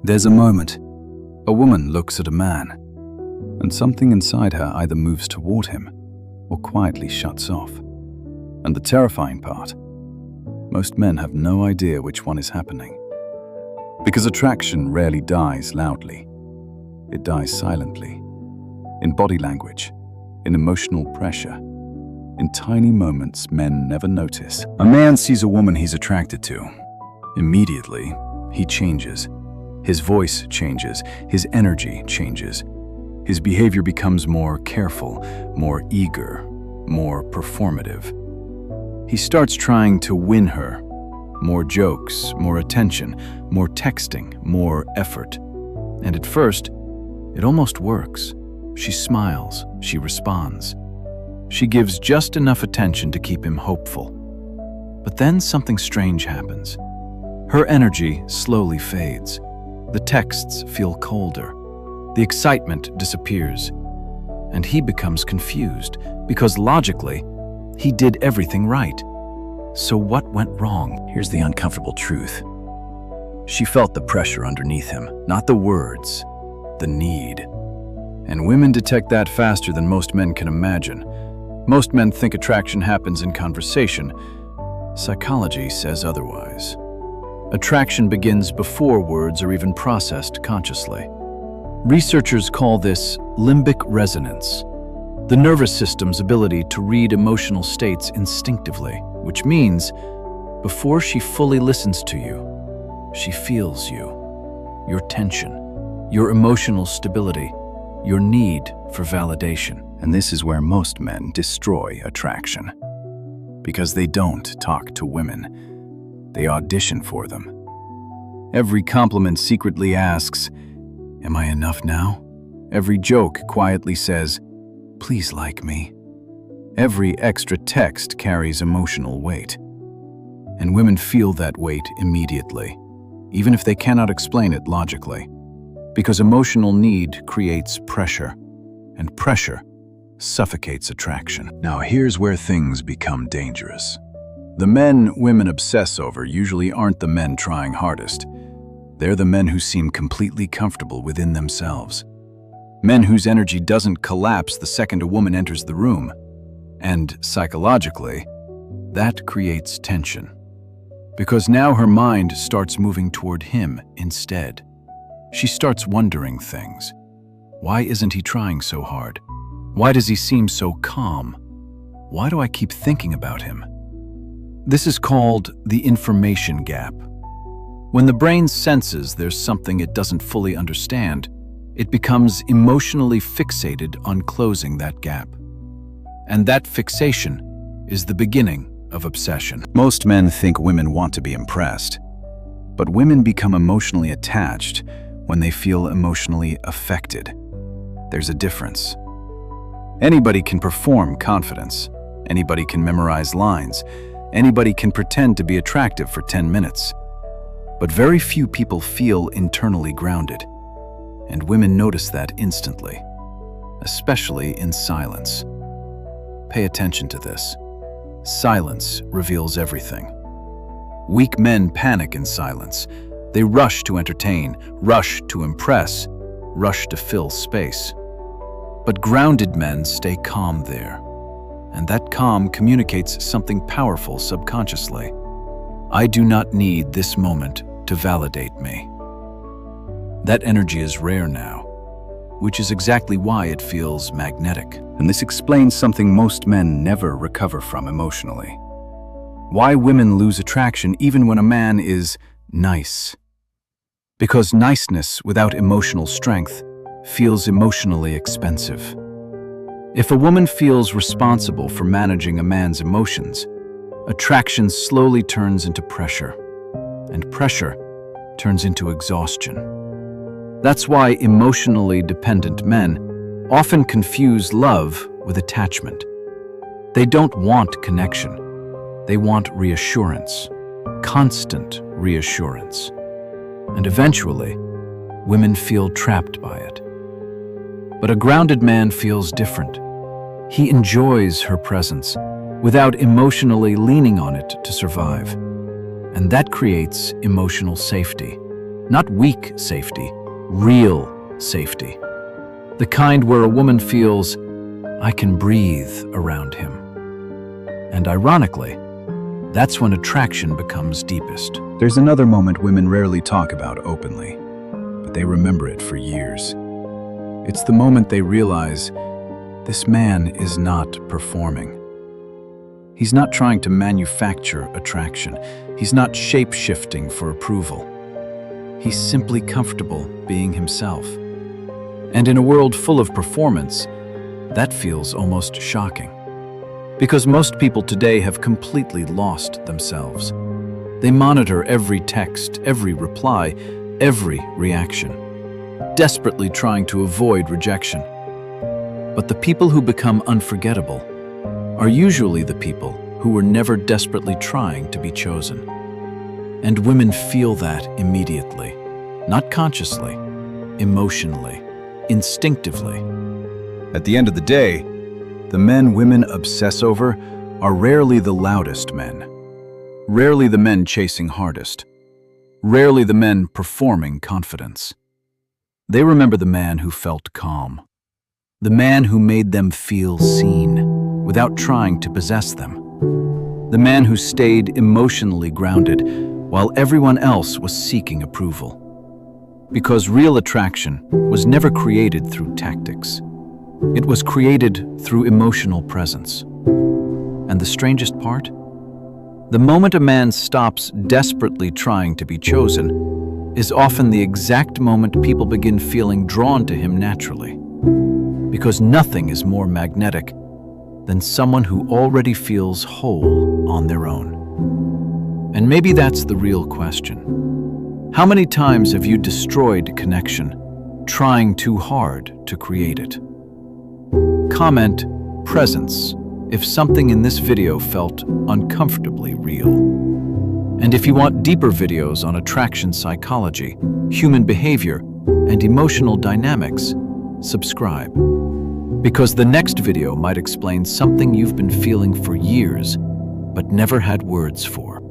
There's a moment. A woman looks at a man, and something inside her either moves toward him or quietly shuts off. And the terrifying part, most men have no idea which one is happening. Because attraction rarely dies loudly. It dies silently, in body language, in emotional pressure, in tiny moments men never notice. A man sees a woman he's attracted to. Immediately, he changes. His voice changes, his energy changes. His behavior becomes more careful, more eager, more performative. He starts trying to win her. More jokes, more attention, more texting, more effort. And at first, it almost works. She smiles, she responds. She gives just enough attention to keep him hopeful. But then something strange happens. Her energy slowly fades. The texts feel colder. The excitement disappears. And he becomes confused because logically, he did everything right. So what went wrong? Here's the uncomfortable truth. She felt the pressure underneath him, not the words, the need. And women detect that faster than most men can imagine. Most men think attraction happens in conversation. Psychology says otherwise. Attraction begins before words are even processed consciously. Researchers call this limbic resonance, the nervous system's ability to read emotional states instinctively, which means before she fully listens to you, she feels you, your tension, your emotional stability, your need for validation. And this is where most men destroy attraction. Because they don't talk to women. They audition for them. Every compliment secretly asks, "Am I enough now?" Every joke quietly says, "Please like me." Every extra text carries emotional weight. And women feel that weight immediately, even if they cannot explain it logically. Because emotional need creates pressure, and pressure suffocates attraction. Now here's where things become dangerous. The men women obsess over usually aren't the men trying hardest. They're the men who seem completely comfortable within themselves. Men whose energy doesn't collapse the second a woman enters the room. And psychologically, that creates tension. Because now her mind starts moving toward him instead. She starts wondering things. Why isn't he trying so hard? Why does he seem so calm? Why do I keep thinking about him? This is called the information gap. When the brain senses there's something it doesn't fully understand, it becomes emotionally fixated on closing that gap. And that fixation is the beginning of obsession. Most men think women want to be impressed, but women become emotionally attached when they feel emotionally affected. There's a difference. Anybody can perform confidence. Anybody can memorize lines. Anybody can pretend to be attractive for 10 minutes. But very few people feel internally grounded. And women notice that instantly, especially in silence. Pay attention to this. Silence reveals everything. Weak men panic in silence. They rush to entertain, rush to impress, rush to fill space. But grounded men stay calm there. And that calm communicates something powerful subconsciously. I do not need this moment to validate me. That energy is rare now, which is exactly why it feels magnetic. And this explains something most men never recover from emotionally. Why women lose attraction even when a man is nice. Because niceness without emotional strength feels emotionally expensive. If a woman feels responsible for managing a man's emotions, attraction slowly turns into pressure, and pressure turns into exhaustion. That's why emotionally dependent men often confuse love with attachment. They don't want connection. They want reassurance, constant reassurance. And eventually, women feel trapped by it. But a grounded man feels different. He enjoys her presence without emotionally leaning on it to survive. And that creates emotional safety. Not weak safety, real safety. The kind where a woman feels, I can breathe around him. And ironically, that's when attraction becomes deepest. There's another moment women rarely talk about openly, but they remember it for years. It's the moment they realize this man is not performing. He's not trying to manufacture attraction. He's not shape-shifting for approval. He's simply comfortable being himself. And in a world full of performance, that feels almost shocking. Because most people today have completely lost themselves. They monitor every text, every reply, every reaction, desperately trying to avoid rejection. But the people who become unforgettable are usually the people who were never desperately trying to be chosen. And women feel that immediately, not consciously, emotionally, instinctively. At the end of the day, the men women obsess over are rarely the loudest men, rarely the men chasing hardest, rarely the men performing confidence. They remember the man who felt calm, the man who made them feel seen without trying to possess them, the man who stayed emotionally grounded while everyone else was seeking approval. Because real attraction was never created through tactics. It was created through emotional presence. And the strangest part? The moment a man stops desperately trying to be chosen is often the exact moment people begin feeling drawn to him naturally. Because nothing is more magnetic than someone who already feels whole on their own. And maybe that's the real question. How many times have you destroyed connection, trying too hard to create it? Comment presence if something in this video felt uncomfortably real. And if you want deeper videos on attraction psychology, human behavior, and emotional dynamics, subscribe. Because the next video might explain something you've been feeling for years, but never had words for.